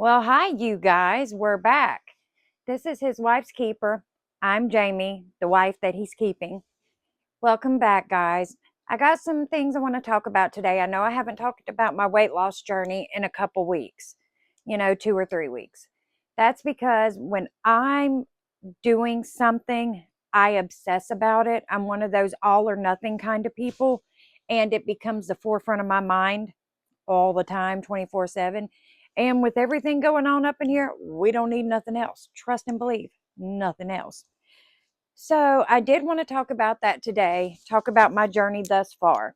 Well, hi, you guys. We're back. This is his wife's keeper. I'm Jamie, the wife that he's keeping. Welcome back, guys. I got some things I want to talk about today. I know I haven't talked about my weight loss journey in a couple weeks, 2 or 3 weeks. That's because when I'm doing something, I obsess about it. I'm one of those all or nothing kind of people, and it becomes the forefront of my mind all the time, 24/7. And with everything going on up in here, we don't need nothing else. Trust and believe, nothing else. So I did want to talk about that today, talk about my journey thus far.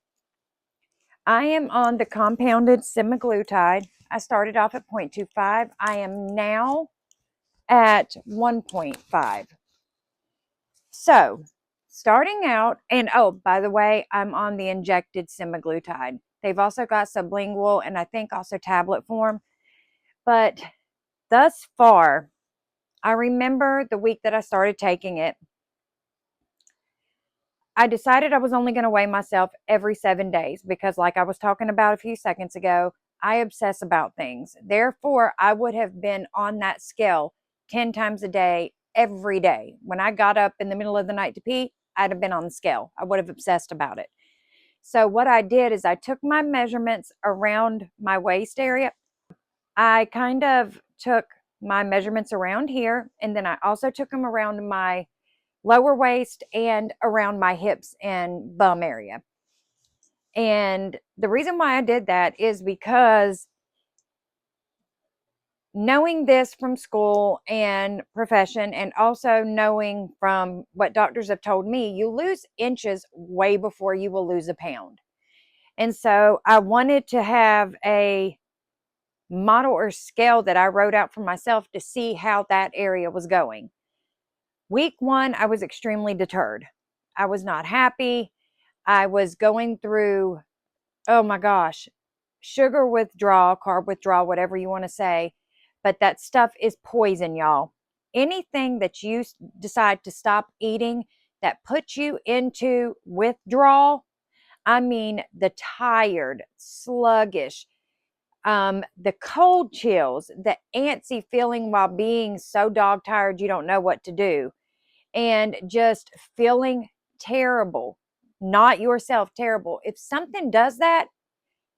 I am on the compounded semaglutide. I started off at 0.25. I am now at 1.5. So starting out, and oh, by the way, I'm on the injected semaglutide. They've also got sublingual and I think also tablet form. But thus far, I remember the week that I started taking it, I decided I was only going to weigh myself every 7 days because, like I was talking about a few seconds ago, I obsess about things. Therefore, I would have been on that scale 10 times a day, every day. When I got up in the middle of the night to pee, I'd have been on the scale. I would have obsessed about it. So, what I did is I took my measurements around my waist area. I kind of took my measurements around here, and then I also took them around my lower waist and around my hips and bum area. And the reason why I did that is because knowing this from school and profession, and also knowing from what doctors have told me, you lose inches way before you will lose a pound. And so I wanted to have a model or scale that I wrote out for myself to see how that area was going. Week one, I was extremely deterred. I was not happy. I was going through, oh my gosh, sugar withdrawal, carb withdrawal, whatever you want to say. But that stuff is poison, y'all. Anything that you decide to stop eating that puts you into withdrawal, I mean, the tired, sluggish, the cold chills, the antsy feeling while being so dog tired you don't know what to do, and just feeling terrible, not yourself, terrible. If something does that,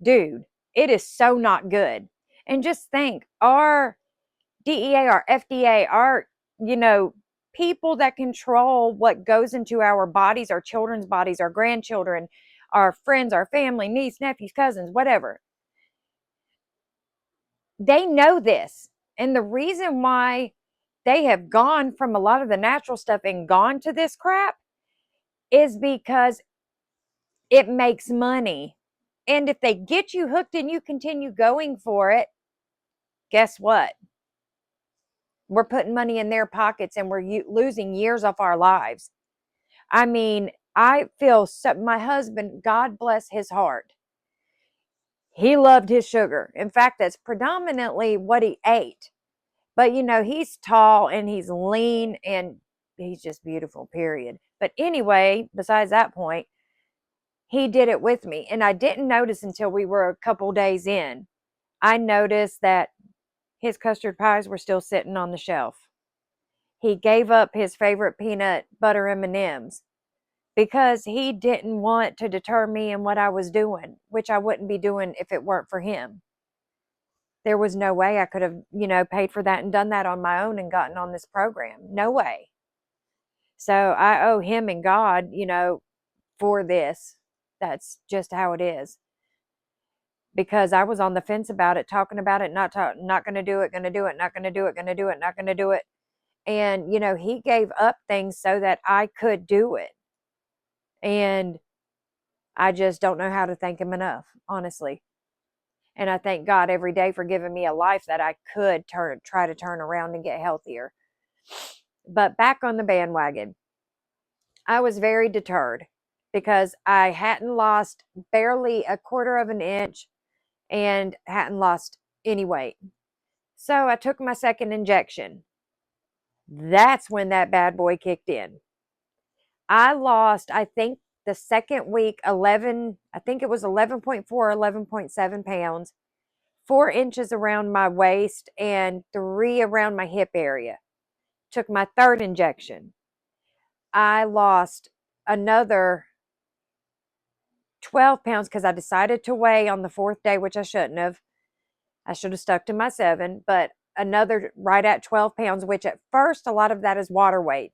dude, it is so not good. And just think, our DEA, our FDA, our, you know, people that control what goes into our bodies, our children's bodies, our grandchildren, our friends, our family, niece, nephews, cousins, whatever, they know this. And the reason why they have gone from a lot of the natural stuff and gone to this crap is because it makes money. And if they get you hooked and you continue going for it, guess what? We're putting money in their pockets and we're losing years off our lives. I mean, I feel so, my husband, God bless his heart, he loved his sugar. In fact, that's predominantly what he ate. But he's tall and he's lean and he's just beautiful, period. But anyway, besides that point, he did it with me. And I didn't notice until we were a couple days in. I noticed that his custard pies were still sitting on the shelf. He gave up his favorite peanut butter M&Ms because he didn't want to deter me in what I was doing, which I wouldn't be doing if it weren't for him. There was no way I could have, paid for that and done that on my own and gotten on this program. No way. So I owe him and God, for this. That's just how it is. Because I was on the fence about it, talking about it, not going to do it, going to do it, not going to do it, going to do it, not going to do it. And, he gave up things so that I could do it. And I just don't know how to thank him enough, honestly. And I thank God every day for giving me a life that I could try to turn around and get healthier. But back on the bandwagon, I was very deterred because I hadn't lost barely a quarter of an inch and hadn't lost any weight. So I took my second injection. That's when that bad boy kicked in. I lost, I think the second week, 11, I think it was 11.4 or 11.7 pounds 4 inches around my waist and 3 around my hip area. Took my 3rd injection. I lost another 12 pounds because I decided to weigh on the 4th day, which I shouldn't have. I should have stuck to my 7, but another right at 12 pounds, which at first a lot of that is water weight.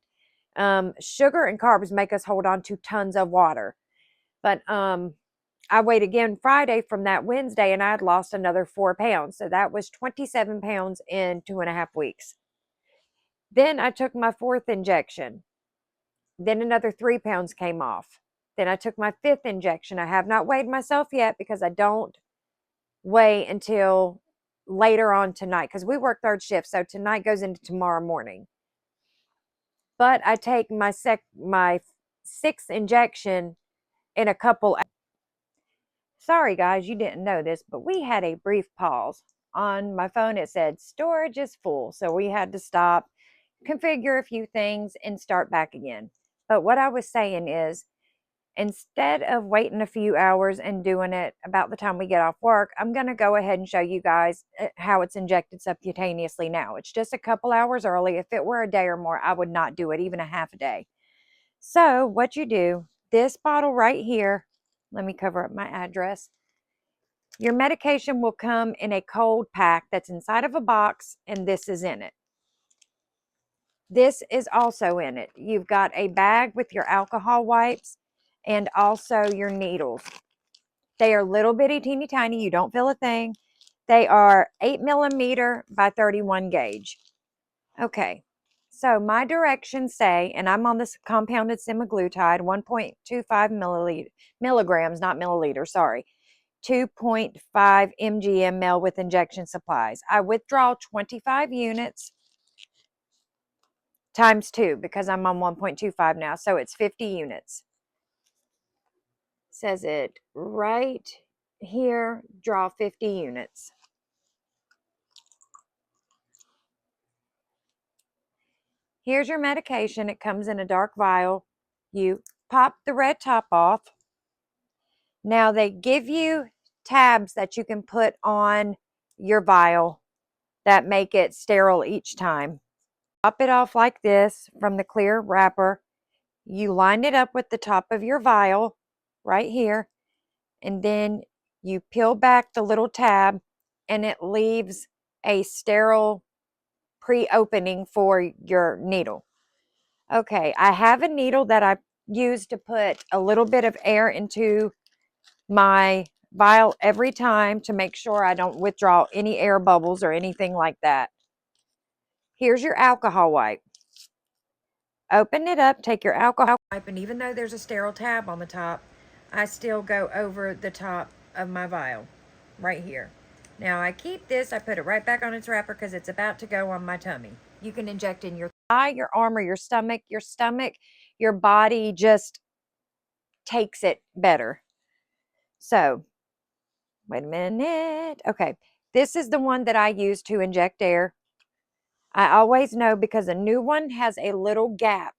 Sugar and carbs make us hold on to tons of water. But I weighed again Friday from that Wednesday, and I had lost another 4 pounds. So that was 27 pounds in 2.5 weeks. Then I took my 4th injection. Then another 3 pounds came off. Then I took my 5th injection. I have not weighed myself yet because I don't weigh until later on tonight because we work 3rd shift. So tonight goes into tomorrow morning. But I take my 6th injection in a couple. Sorry, guys, you didn't know this, but we had a brief pause. On my phone, it said storage is full. So we had to stop, configure a few things, and start back again. But what I was saying is, instead of waiting a few hours and doing it about the time we get off work, I'm going to go ahead and show you guys how it's injected subcutaneously now. It's just a couple hours early. If it were a day or more, I would not do it, even a half a day. So what you do, this bottle right here, let me cover up my address. Your medication will come in a cold pack that's inside of a box, and this is in it. This is also in it. You've got a bag with your alcohol wipes and also your needles. They are little bitty, teeny tiny. You don't feel a thing. They are 8 millimeter by 31 gauge. Okay, so my directions say, and I'm on this compounded semaglutide, 1.25 milligrams, not milliliters, sorry. 2.5 mg ml with injection supplies. I withdraw 25 units times 2 because I'm on 1.25 now, so it's 50 units. Says it right here, draw 50 units. Here's your medication. It comes in a dark vial. You pop the red top off. Now they give you tabs that you can put on your vial that make it sterile each time. Pop it off like this from the clear wrapper. You line it up with the top of your vial right here, and then you peel back the little tab and it leaves a sterile pre-opening for your needle. Okay, I have a needle that I use to put a little bit of air into my vial every time to make sure I don't withdraw any air bubbles or anything like that. Here's your alcohol wipe. Open it up, take your alcohol wipe, and even though there's a sterile tab on the top, I still go over the top of my vial right here. Now I keep this, I put it right back on its wrapper because it's about to go on my tummy. You can inject in your thigh, your arm, or your stomach. Your body just takes it better. So, wait a minute. Okay, this is the one that I use to inject air. I always know because a new one has a little gap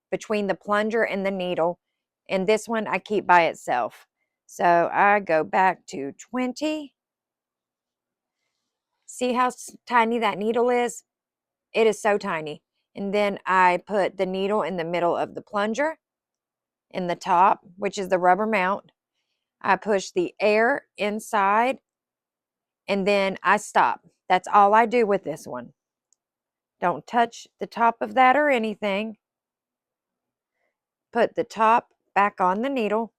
between the plunger and the needle, and this one I keep by itself. So I go back to 20. See how tiny that needle is? It is so tiny. And then I put the needle in the middle of the plunger in the top, which is the rubber mount. I push the air inside, and then I stop. That's all I do with this one. Don't touch the top of that or anything. Put the top back on the needle.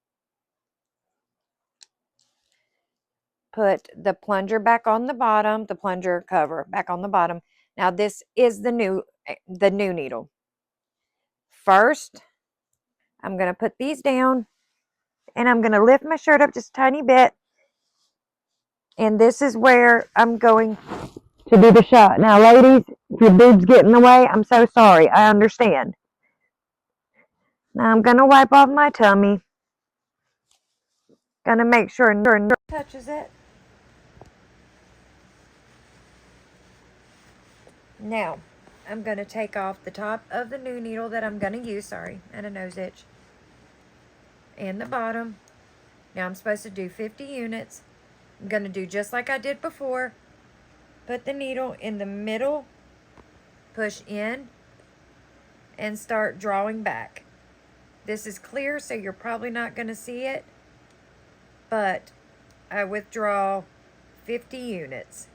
Put the plunger back on the bottom, the plunger cover back on the bottom. Now this is the new needle. First, I'm going to put these down, and I'm going to lift my shirt up just a tiny bit. And this is where I'm going to do the shot. Now, ladies, if your boobs get in the way, I'm so sorry. I understand. Now I'm going to wipe off my tummy. Going to make sure no touches it. Now, I'm going to take off the top of the new needle that I'm going to use. Sorry, I had a nose itch. And the bottom. Now I'm supposed to do 50 units. I'm going to do just like I did before. Put the needle in the middle, push in, and start drawing back. This is clear, so you're probably not going to see it, but I withdraw 50 units.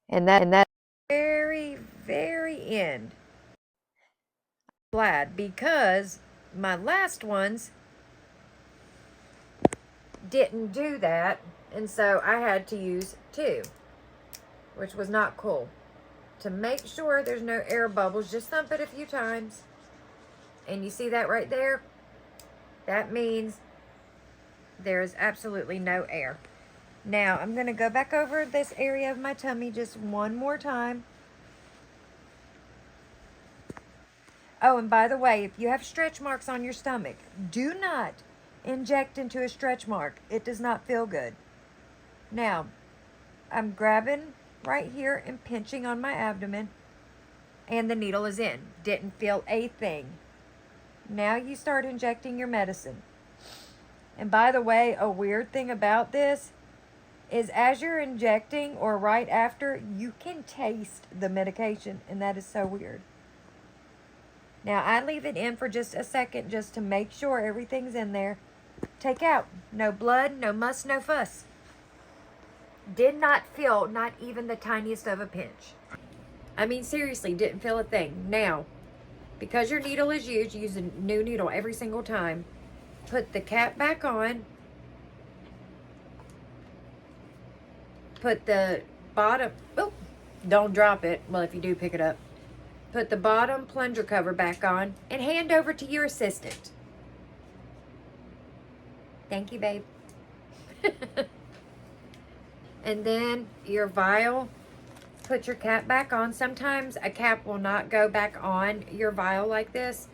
And that very, very end. Glad, because my last ones didn't do that, and so I had to use 2, which was not cool. To make sure there's no air bubbles, just thump it a few times. And you see that right there? That means there's absolutely no air. Now, I'm going to go back over this area of my tummy just one more time. Oh, and by the way, if you have stretch marks on your stomach, do not inject into a stretch mark. It does not feel good. Now, I'm grabbing right here and pinching on my abdomen, and the needle is in. Didn't feel a thing. Now you start injecting your medicine. And by the way, a weird thing about this is as you're injecting or right after, you can taste the medication, and that is so weird. Now, I leave it in for just a second just to make sure everything's in there. Take out. No blood, no muss, no fuss. Did not feel not even the tiniest of a pinch. I mean, seriously, didn't feel a thing. Now, because your needle is used, use a new needle every single time. Put the cap back on. Put the bottom, oh, don't drop it. Well, if you do, pick it up. Put the bottom plunger cover back on and hand over to your assistant. Thank you, babe. And then your vial, put your cap back on. Sometimes a cap will not go back on your vial like this.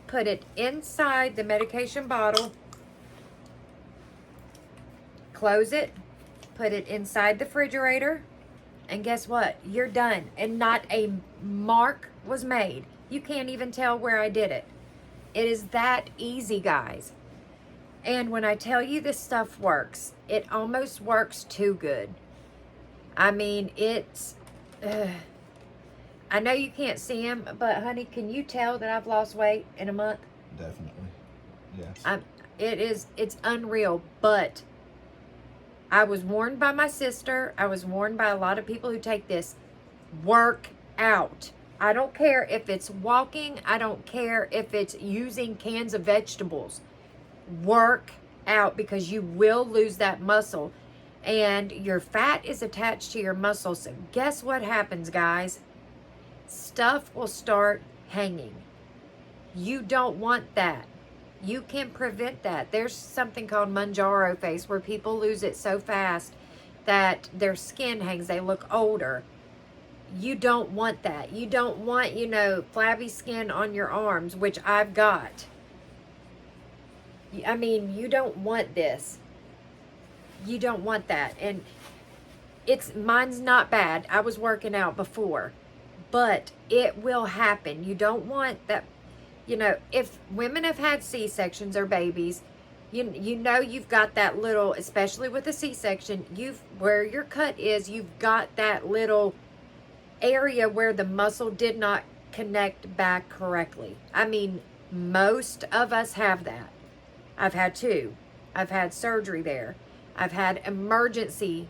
Put it inside the medication bottle. Close it. Put it inside the refrigerator. And guess what? You're done. And not a mark was made. You can't even tell where I did it. It is that easy, guys. And when I tell you this stuff works, it almost works too good. I mean, it's... I know you can't see him, but honey, can you tell that I've lost weight in a month? Definitely. Yes. It's unreal, but I was warned by my sister. I was warned by a lot of people who take this. Work out. I don't care if it's walking. I don't care if it's using cans of vegetables. Work out, because you will lose that muscle. And your fat is attached to your muscle. So guess what happens, guys? Stuff will start hanging. You don't want that. You can prevent that. There's something called Manjaro face, where people lose it so fast that their skin hangs. They look older. You don't want that. You don't want, flabby skin on your arms, which I've got. I mean, you don't want this. You don't want that. And mine's not bad. I was working out before, but it will happen. You don't want that. If women have had C-sections or babies, you've got that little, especially with a C-section, where your cut is, you've got that little area where the muscle did not connect back correctly. I mean, most of us have that. I've had 2. I've had surgery there. I've had emergency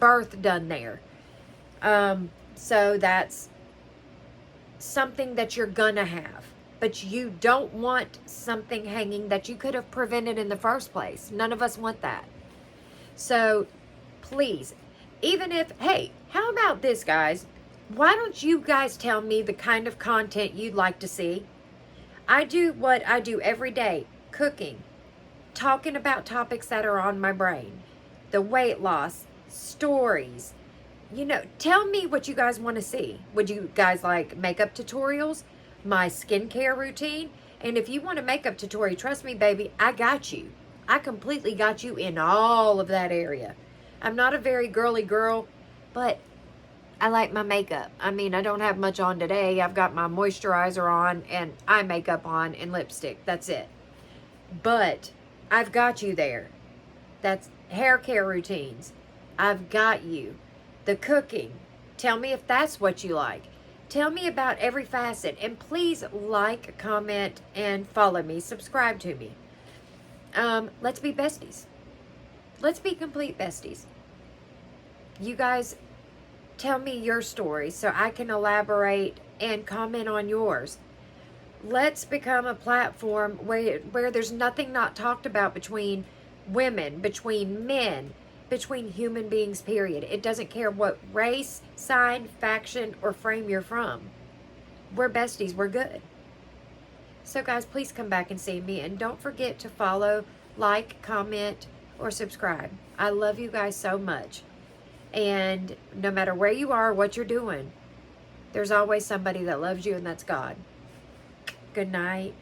birth done there. So that's something that you're gonna have. But you don't want something hanging that you could have prevented in the first place. None of us want that. So please, even if, hey, how about this, guys? Why don't you guys tell me the kind of content you'd like to see? I do what I do every day, cooking, talking about topics that are on my brain, the weight loss, stories. Tell me what you guys want to see. Would you guys like makeup tutorials, my skincare routine? And if you want a makeup tutorial, trust me, baby, I got you. I completely got you in all of that area. I'm not a very girly girl, but I like my makeup. I mean, I don't have much on today. I've got my moisturizer on and eye makeup on and lipstick. That's it. But I've got you there. That's hair care routines. I've got you. The cooking. Tell me if that's what you like. Tell me about every facet. And please like, comment, and follow me. Subscribe to me. Let's be besties. Let's be complete besties. You guys tell me your story so I can elaborate and comment on yours. Let's become a platform where there's nothing not talked about between women, between men, between human beings, period. It doesn't care what race, sign, faction, or frame you're from. We're besties. We're good. So, guys, please come back and see me. And don't forget to follow, like, comment, or subscribe. I love you guys so much. And no matter where you are, what you're doing, there's always somebody that loves you, and that's God. Good night.